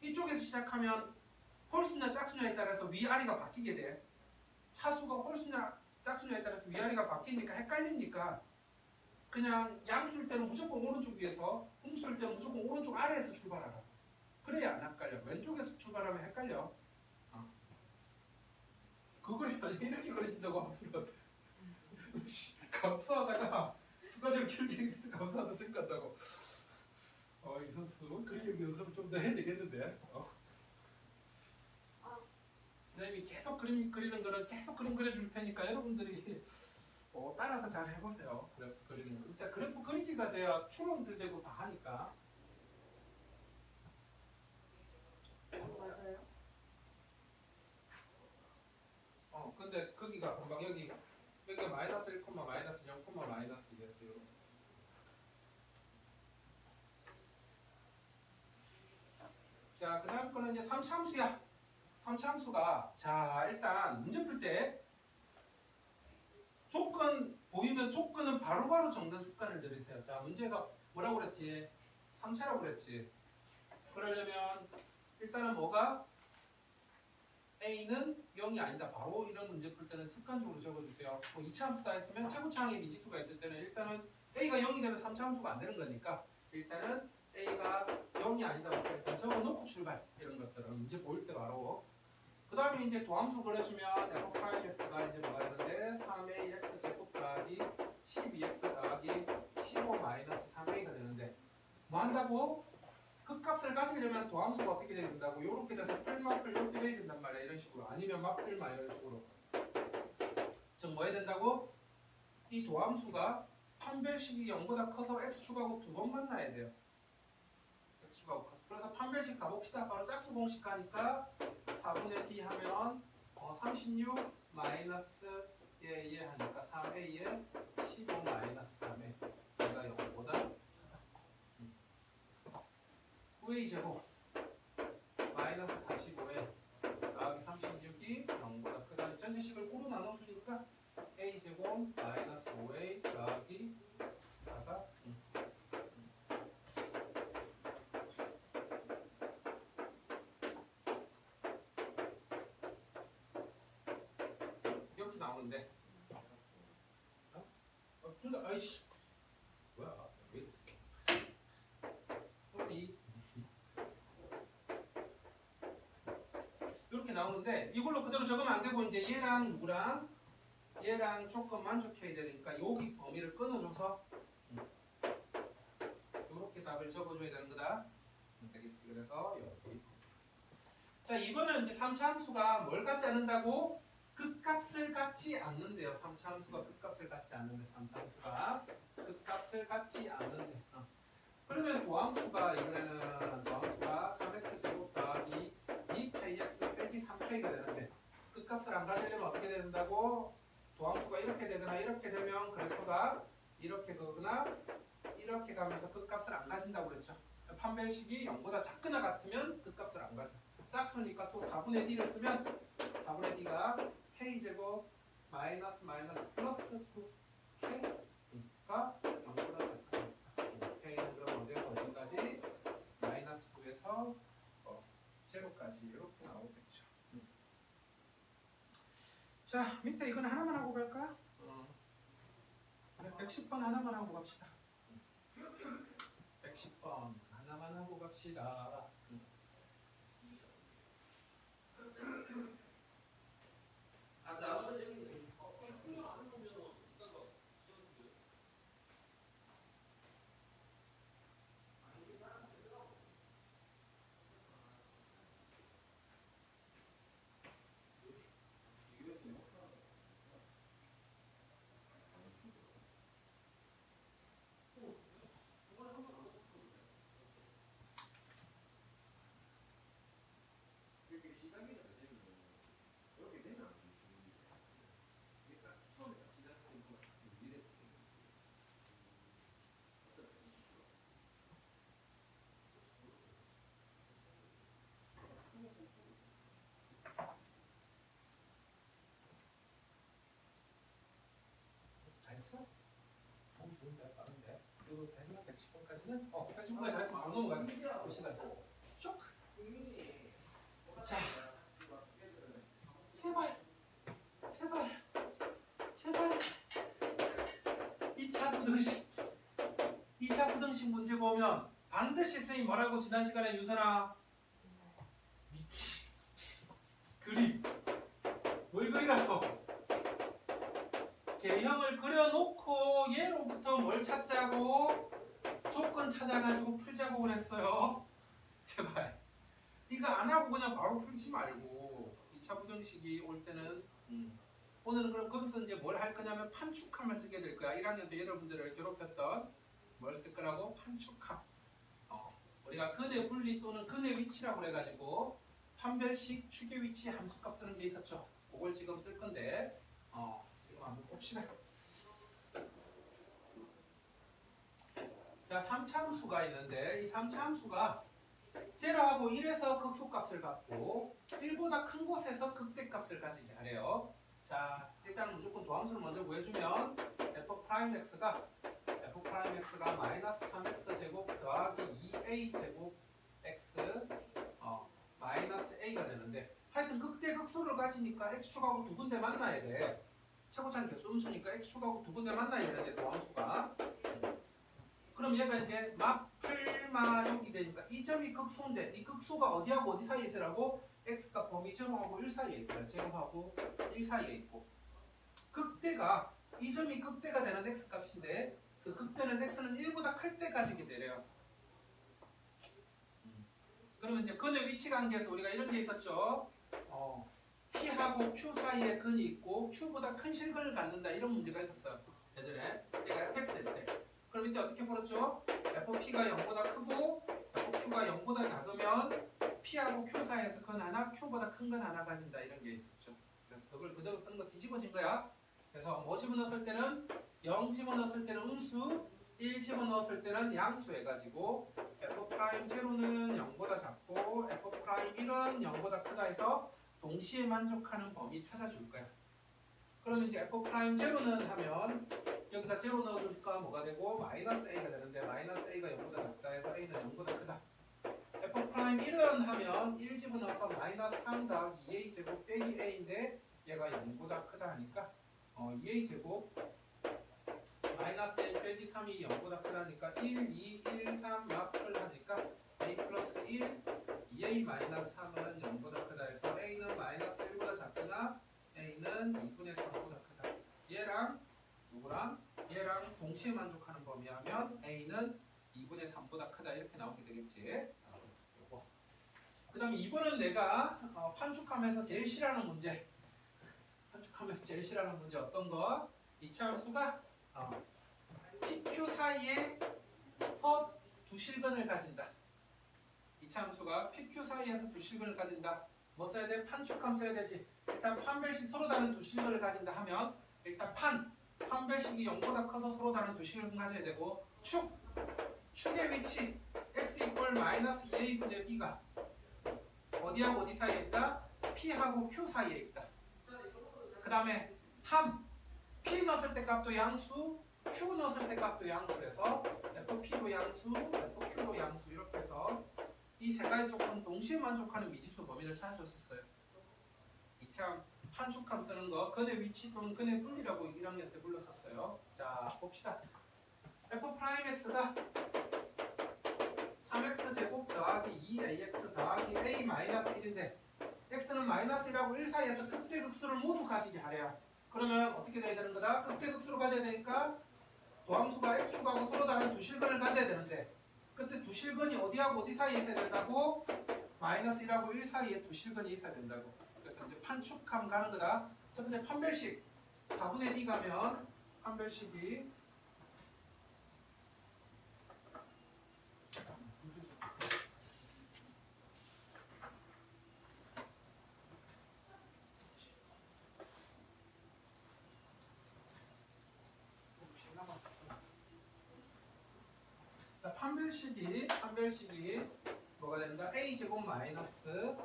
이쪽에서 시작하면 홀수냐 짝수냐에 따라서 위아래가 바뀌게 돼. 차수가 홀수냐 짝수냐에 따라서 위아래가 바뀌니까 헷갈리니까 그냥 양수일 때는 무조건 오른쪽 위에서, 음수일 때는 무조건 오른쪽 아래에서 출발하라. 그래야 안 헷갈려. 왼쪽에서 출발하면 헷갈려. 그걸 이렇게 그려진다고 함수는 감수하다가 수가지로 길게 감수하다 증가한다고. 이 선수 그리기 연습을 좀 더 해야 되겠는데. 선생님이 계속 그림 그리는 거는 계속 그림 그려줄 테니까 여러분들이 따라서 잘 해보세요. 그래프 그리는 거. 일단 그래프 그리기가 돼야 추론도 되고 다 하니까. 맞아요. 근데 거기가 금방 여기가 마이너스 1, 마이너스 0, 마이너스 2였어요. 자, 그 다음 거는 이제 3차함수야. 삼차함수가 자 일단 문제 풀 때 조건 보이면 조건은 바로바로 적는 습관을 들이세요. 자 문제에서 뭐라고 그랬지? 3차라고 그랬지. 그러려면 일단은 뭐가 A는 0이 아니다. 바로 이런 문제 풀 때는 습관적으로 적어주세요. 뭐 2차 함수다 했으면 최고차항의 미지수가 있을 때는 일단은 A가 0이 되면 3차 함수가 안 되는 거니까 일단은 A가 0이 아니다. 일단 적어놓고 출발. 이런 것들은 문제 보일 때 바로. 그 다음에 이제 도함수 그려주면 f5x가 이제 뭐가 되는데 3ax 제곱 더하기 12x 더하기 15 마이너스 3a가 되는데 뭐 한다고? 그 값을 가지려면 도함수가 어떻게 돼야 된다고? 요렇게 돼서 풀마풀 이렇게 돼야 된단 말이야. 이런 식으로. 아니면 마풀마 이런 식으로. 즉 뭐 해야 된다고? 이 도함수가 판별식이 0보다 커서 x축하고 두 번 만나야 돼요. x축하고 커서. 그래서 판별식 가봅시다. 바로 짝수 공식 가니까 4분의 d 하면 36 마이너스 얘 하니까 3a에 15 마이너스 3a 얘가 0보다 크다. 9a 제곱 마이너스 45에 더하기 36이 0보다 크다. 전체식을 9로 나눠주니까 a 제곱 마이너스 5a 더하기 4가 이렇게 나오는데 둘 다 아이씨 뭐야 왜 이랬어 소리 이렇게 나오는데 이걸로 그대로 적으면 안 되고 이제 얘랑 누구랑 얘랑 조금 만족해야 되니까 여기 범위를 끊어줘서 이렇게 답을 적어줘야 되는 거다. 되겠지. 그래서 여기. 자 이거는 이제 3차 함수가 뭘 갖지 않는다고? 극값을 갖지 않는데요. 3차 함수가 극값을 갖지 않는데 3차 함수가 극값을 갖지 않는데. 그러면 도함수가 이번에는 도함수가 3x 제곱 더하기 2kx 빼기 3k가 되는데 극값을 안 가지려면 어떻게 된다고? 도함수가 이렇게 되거나 이렇게 되면 그래프가 이렇게 가거나 이렇게 가면서 극값을 안 가진다고 그랬죠. 판별식이 0보다 작거나 같으면 극값을 안 가져. 짝수니까 또 4분의 d를 쓰면 4분의 d가 k제곱 마이너스 플러스 9k가 0보다 작다. k는 그럼 어디에서 어디까지? 마이너스 9에서 제로까지 이렇게 나오겠죠. 자 밑에 이건 하나만 하고 갈까? 110번 하나만 하고 갑시다. 110번 하나만 하고 갑시다. 알았어? 너무 좋은데 빠른데. 이거 되면 110번까지는 110번까지 다 했으면 바로 넘어가자. 그 시간. 쭉. 자, 제발 2차 부등식 문제 보면 반드시 선생님 뭐라고 지난 시간에 유선아 그림 뭘 그리라고 개형을 그려놓고 얘로부터 뭘 찾자고 조건 찾아가지고 풀자고 그랬어요. 제발 이거 안 하고 그냥 바로 풀지 말고 2차 부등식이 올 때는 오늘은 그럼 거기서 이제 뭘 할 거냐면 판축함을 쓰게 될 거야. 1학년 때 여러분들을 괴롭혔던 뭘 쓸 거라고? 판축함. 우리가 근의 분리 또는 근의 위치라고 그래가지고 판별식 추계 위치 함수값 쓰는 게 있었죠. 그걸 지금 쓸 건데 지금 한번 봅시다. 자, 3차 함수가 있는데 이 3차 함수가 0하고 1에서 극소값을 갖고 1보다 큰 곳에서 극대값을 가지게 하래요. 자, 일단 무조건 도함수를 먼저 구해주면 f'x가 마이너스 3x 제곱 더하기 2a 제곱 x 마이너스 a가 되는데, 하여튼 극대극소를 가지니까 x축하고 두 군데 만나야 돼. 최고차는 개수 음수니까 x축하고 두 군데 만나야 되는데 도함수가. 그럼 얘가 이제 마플마6이 되니까 이 점이 극소인데 이 극소가 어디하고 어디 사이에 있으라고? x가 범위 0하고 1 사이에 있어요. 0하고 1 사이에 있고, 극대가 이 점이 극대가 되는 x값인데 그 극대는 x는 1보다 클 때 가지게 되래요. 그러면 이제 근의 위치 관계에서 우리가 이런 게 있었죠. P하고 Q 사이에 근이 있고 Q보다 큰 실근을 갖는다, 이런 문제가 있었어요. 예전에 얘가 fx일 때. 그럼 이때 어떻게 풀었죠? fp가 0보다 크고 fq가 0보다 작으면 P하고 Q 사이에서 근 하나, Q보다 큰 근 하나 가진다, 이런 게 있었죠. 그래서 그걸 그대로 쓰는 거 뒤집어진 거야. 그래서 뭐 집어넣었을 때는 0 집어넣었을 때는 음수, 1 집어넣었을 때는 양수 해가지고 F'제로는 0보다 작고 F'1은 0보다 크다 해서 동시에 만족하는 범위 찾아줄 거야. 그러면 이제 F'제로는 하면 여기다 제로 넣어줄까 뭐가 되고 마이너스 a가 되는데, 마이너스 a가 0보다 작다 해서 a는 0보다 크다. F'1은 하면 1 집어넣어서 마이너스 3 더하기 2a 제곱 빼기 a인데 얘가 0보다 크다 하니까 2a 제곱 마이너스 1 빼기 3이 0보다 크다니까 1, 2, 1, 3 마플 하니까 a 플러스 1, 2a 마이너스 3은 0보다 크다 해서 a는 마이너스 1보다 작거나 a는 2분의 3보다 크다. 얘랑 누구랑? 얘랑 동시에 만족하는 범위하면 a는 2분의 3보다 크다, 이렇게 나오게 되겠지. 그 다음에 이번은 내가 판축하면서 제일 싫어하는 문제, 어떤 거? 이차함수가 PQ 사이에서 두 실근을 가진다. 이차함수가 PQ 사이에서 두 실근을 가진다. 뭐 써야 돼? 판축함 써야 되지. 일단 판별식 서로 다른 두 실근을 가진다 하면 일단 판별식이 0보다 커서 서로 다른 두 실근 가져야 되고, 축의 위치 x 이퀄 마이너스 2a분의 b가 어디하고 어디 사이에 있다? P하고 Q 사이에 있다. 그 다음에 함 P 넣었을 때 값도 양수, Q 넣었을 때 값도 양수해서 FP로 양수, FQ로 양수, 이렇게 해서 이 세 가지 조건 동시에 만족하는 미집수 범위를 찾아줬었어요. 이참 판축함 쓰는 거 근의 위치 또는 근의 분리라고 1학년 때 불렀었어요. 자, 봅시다. F'X가 3x 제곱 더하기 2ax 더하기 a 마이너스 1인데 x는 마이너스 1하고 1 사이에서 극대극수를 모두 가지게 하래요. 그러면 어떻게 돼야 되는 거다? 극대극수를 가져야 되니까 도함수가 x축하고 서로 다른 두 실근을 가져야 되는데, 그때 두 실근이 어디하고 어디 사이에 있어야 된다고? 마이너스 1하고 1 사이에 두 실근이 있어야 된다고. 그래서 이제 판축함 가는 거다. 첫 번째 판별식 4분의 d 가면 판별식이 판별식이 뭐가 된다? a 제곱 마이너스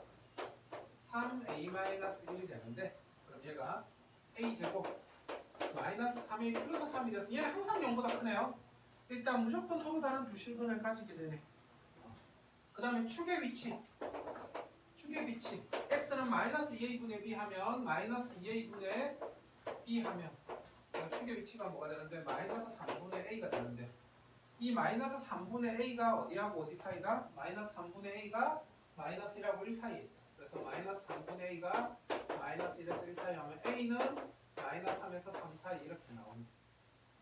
3a 마이너스 1이 되는데, 그럼 얘가 a 제곱 마이너스 3a 플러스 3이 돼서 얘는 항상 0보다 크네요. 일단 무조건 서로 다른 두 실근을 가지게 되네. 그 다음에 축의 위치 x는 마이너스 2a분의 b 하면 마이너스 2a분의 b 하면 축의 위치가 뭐가 되는데 마이너스 3분의 a가 되는데, 이 마이너스 3분의 a가 어디하고 어디 사이다? 마이너스 3분의 a가 마이너스 1하고 1 사이. 그래서 마이너스 3분의 a가 마이너스 1에서 1 사이 하면 a는 마이너스 3에서 3 사이, 이렇게 나옵니다.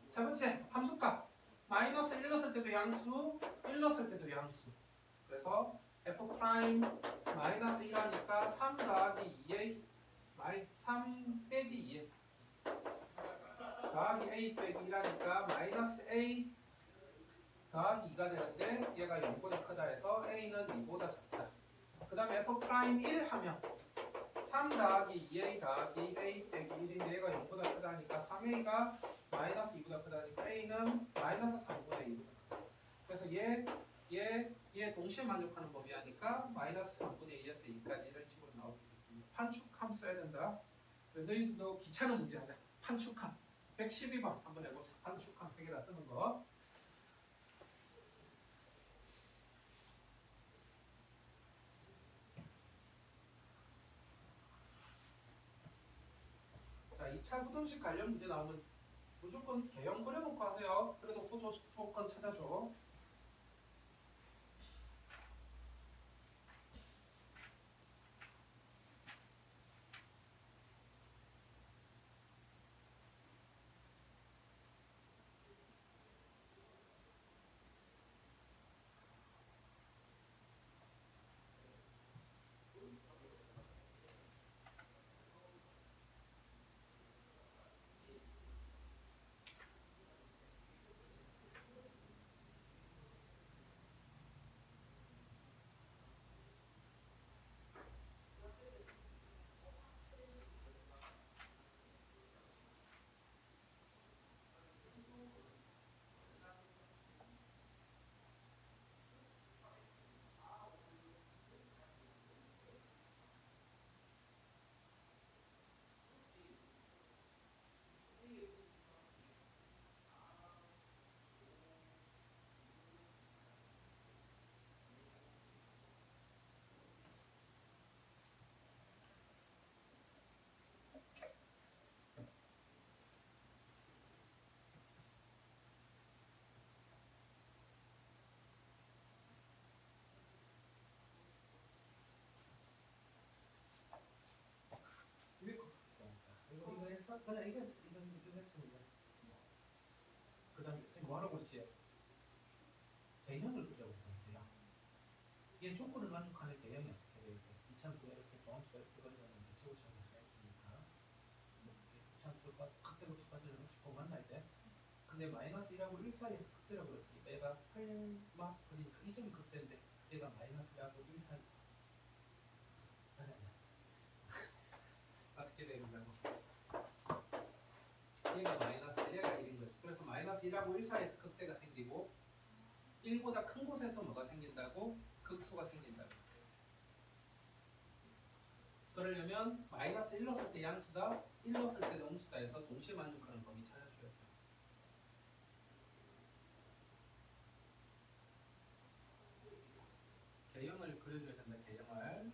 세 번째 함수값 마이너스 1 넣었을 때도 양수, 1 넣었을 때도 양수. 그래서 f' 마이너스 1하니까 3 더하기 2a 3 빼기 2a 더하기 a 빼기 1하니까 마이너스 a 더하기 2가 되는데 얘가 0보다 크다 해서 a는 2보다 작다. 그 다음에 f'1 하면 3 더하기 2a 더하기 a 빼기 1인데 얘가 0보다 크다 하니까 3a가 마이너스 2보다 크다 하니까 a는 마이너스 3분의 2보다 크다. 그래서 얘 동시에 만족하는 범위 하니까 마이너스 3분의 2에서 2까지 이런 식으로 나오고 판축함 써야 된다. 너희도 귀찮은 문제 하자. 판축함 112번 한번 해보자. 판축함 3개다 쓰는 거. 자, 2차 부등식 관련 문제 나오면 무조건 개형 그려놓고 하세요. 그래놓고 조건 찾아줘. 이거 했어? 그냥 이거 했으면 돼. 그 다음에 선생님 뭐 하라고 그랬지? 대형을 그리라고 했잖아. 대형. 얘 조건을 만족하는 대형이 어떻게 돼야 돼? 이참수가 이렇게 도함수가 이렇게 그려졌는데 세우시는 수가 있으니까 이참수가 극대극수까지 수가 만나야 돼. 근데 마이너스 1하고 1 사이에서 극대라고 그랬으니까 얘가 8막 그러니까 이 점이 극대인데 얘가 마이너스 1하고 1 사이 어떻게 되는다고? 얘가 마이너스 1, 얘가 1인 거죠. 그래서 마이너스 1하고 1 사이에서 극대가 생기고 1보다 큰 곳에서 뭐가 생긴다고? 극수가 생긴다고. 그러려면 마이너스 1 넣었을 때 양수다, 1 넣었을 때 음수다 해서 동시에 만족하는 범위 찾아줘야 돼요. 개형을 그려줘야 된다. 개형을.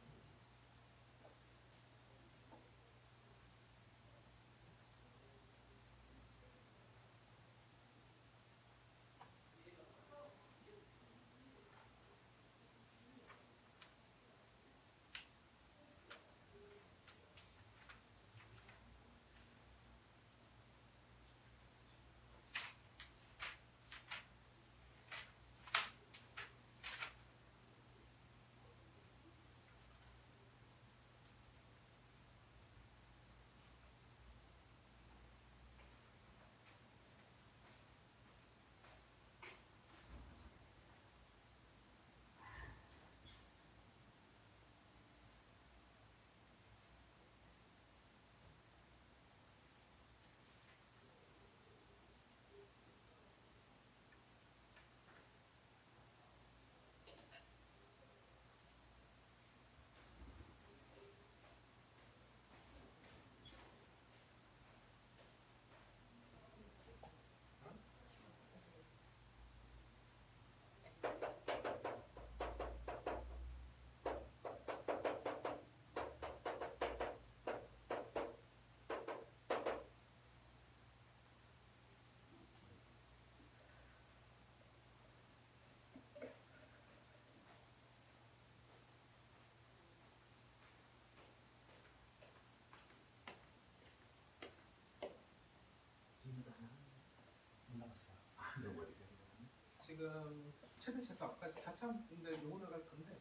지금 최대 최소 아까 4차인데 요거 나갈 건데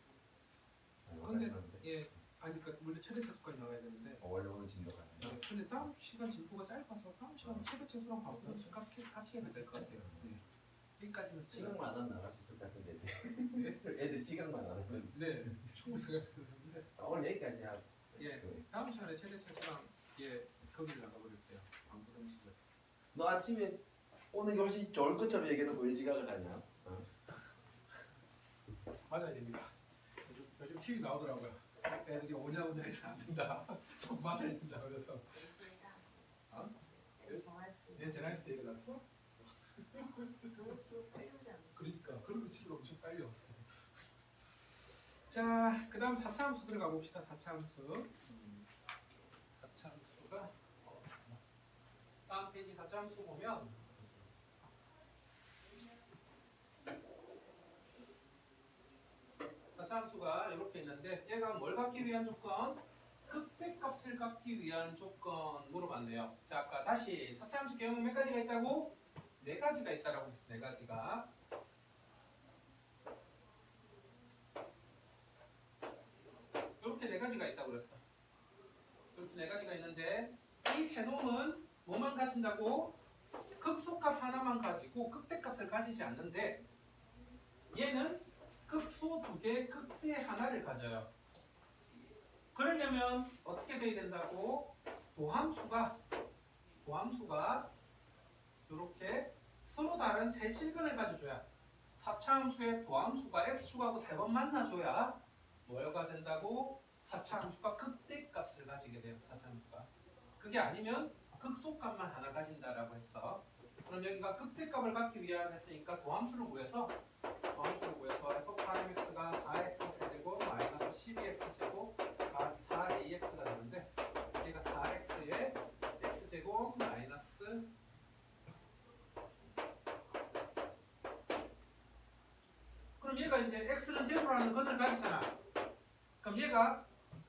근데 예 아니 그러니까 원래 최대 최소까지 나가야 되는데 원래 오늘 진도가 아니에요. 근데 다음 시간 진도가 짧아서 다음 시간에 최대 최소랑 바꾸면 지금 같이 해도 될 것 같아요. 네. 여기까지는 시간만 안 하면 나갈 수 있을 것 같은데 네, 애들 시간만 안 하면 네 충분히 할 수 있는데 오늘 여기까지 하고 예 다음 시간에 최대 최소랑 예 거기를 나가버릴게요. 방부등식을. 너 아침에 오늘 게 훨씬 좋을 것처럼 얘기해놓고 왜 지각을 하냐? 맞아야 됩니다. 요즘 TV 나오더라고요. 애들이 오냐오냐 해서 안 된다. 좀 맞아야 된다. 그래서 어? 얘 제나이스 때 일어났어? 그러니까 그런 거 치고 엄청 빨리 왔어. 자, 그 다음 4차 함수 들어가 봅시다. 4차 함수. 4차 함수가 다음 페이지 4차 함수 보면 4차 함수가 이렇게 있는데 얘가 뭘 갖기 위한 조건? 극대값을 갖기 위한 조건 물어봤네요. 자, 아까 다시 4차 함수 개형은 몇 가지가 있다고? 4가지가 있다라고 했어. 4가지가. 이렇게 4가지가 있다고 그랬어. 이렇게 4가지가 있는데 이 세 놈은 뭐만 가진다고? 극소값 하나만 가지고 극대값을 가지지 않는데 얘는 극소 2개, 극대 하나를 가져요. 그러려면 어떻게 돼야 된다고? 도함수가 이렇게 서로 다른 세 실근을 가져줘야 4차 함수의 도함수가 x축하고 3번 만나줘야 뭐가 된다고? 4차 함수가 극대값을 가지게 돼요. 4차 함수가. 그게 아니면 극소값만 하나 가진다라고 했어. 그럼 여기가 극대값을 갖기 위한 했으니까 도함수를 구해서 f'(x가 4x 세제곱 마이너스 12x 제곱 더하기 4ax가 되는데 여기가 4x에 x제곱 마이너스 그럼 얘가 이제 x는 제로라는 건을 가지잖아. 그럼 얘가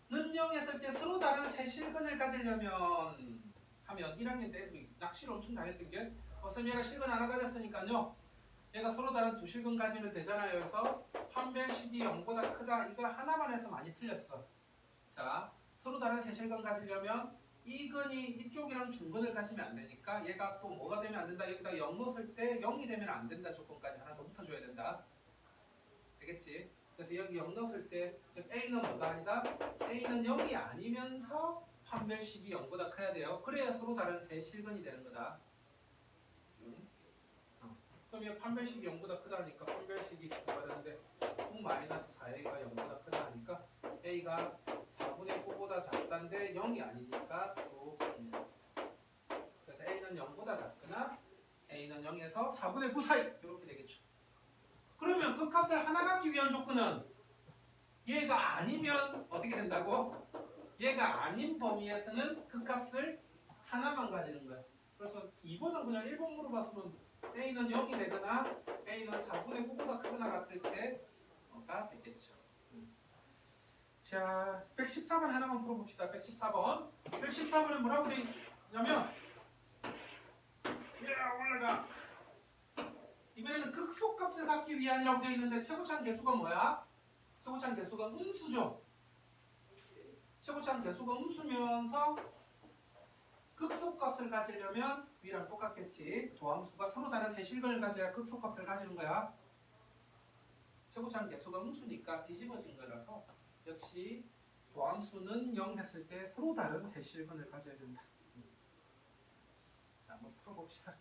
는 0했을 때 서로 다른 세 실근을 가지려면 하면 1학년 때 애들이 낚시를 엄청 당했던 게 우선 얘가 실근 하나 가졌으니까요. 얘가 서로 다른 두 실근 가지면 되잖아요. 그래서 판별식이 0보다 크다. 이거 하나만 해서 많이 틀렸어. 자, 서로 다른 세 실근 가지려면 이 근이 이쪽이랑 중근을 가지면 안 되니까 얘가 또 뭐가 되면 안 된다. 여기다 0 넣었을 때 0이 되면 안 된다 조건까지 하나 더 붙어줘야 된다. 되겠지? 그래서 여기 0 넣었을 때 즉 A는 뭐가 아니다? A는 0이 아니면서 판별식이 0보다 커야 돼요. 그래야 서로 다른 세 실근이 되는 거다. 그럼 이 판별식이 0보다 크다니까 판별식이 뭐가 되는데 9 마이너스 4A가 0보다 크다 하니까 A가 4분의 9보다 작다인데 0이 아니니까 또 그래서 A는 0보다 작거나 A는 0에서 4분의 9 사이 이렇게 되겠죠. 그러면 그 값을 하나 갖기 위한 조건은 얘가 아니면 어떻게 된다고? 얘가 아닌 범위에서는 그 값을 하나만 가지는 거야. 그래서 2번은 그냥 1번 물어봤으면 A는 0이 되거나 A는 4분의 9보다 크거나 같을 때가 되겠죠. 자, 114번 하나만 풀어봅시다. 114번. 114번은 뭐라고 되어 있냐면 올라가. 이번에는 극소값을 갖기 위한이라고 되어 있는데 최고차항 개수가 뭐야? 최고차항 개수가 음수죠. 최고차항 개수가 음수면서 극소값을 가지려면 위랑 똑같겠지. 도함수가 서로 다른 세 실근을 가져야 극소값을 가지는 거야. 최고차항 개수가 음수니까 뒤집어진 거라서 역시 도함수는 0 했을 때 서로 다른 세 실근을 가져야 된다. 자, 한번 풀어봅시다.